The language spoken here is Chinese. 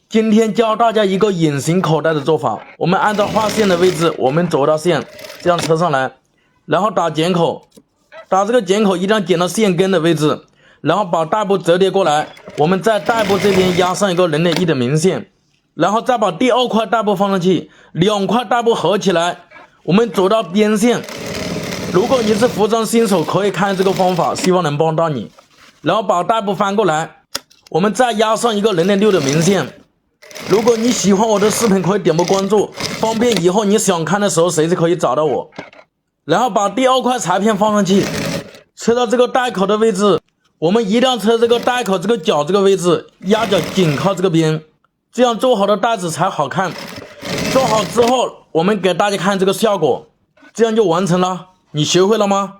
今天教大家一个隐形口袋的做法。我们按照画线的位置，我们走到线，这样车上来，然后打剪口，打这个剪口一定要剪到线根的位置，然后把袋部折叠过来，我们在袋部这边压上一个0.1的明线，然后再把第2块袋部放上去，2块袋部合起来，我们走到边线。如果你是服装新手，可以看这个方法，希望能帮到你。然后把袋部翻过来，我们再压上一个0.6的明线。如果你喜欢我的视频，可以点波关注，方便以后你想看的时候随时可以找到我。然后把第2块裁片放上去，车到这个袋口的位置，我们一定要车这个袋口这个角这个位置，压脚紧靠这个边，这样做好的袋子才好看。做好之后，我们给大家看这个效果，这样就完成了。你学会了吗？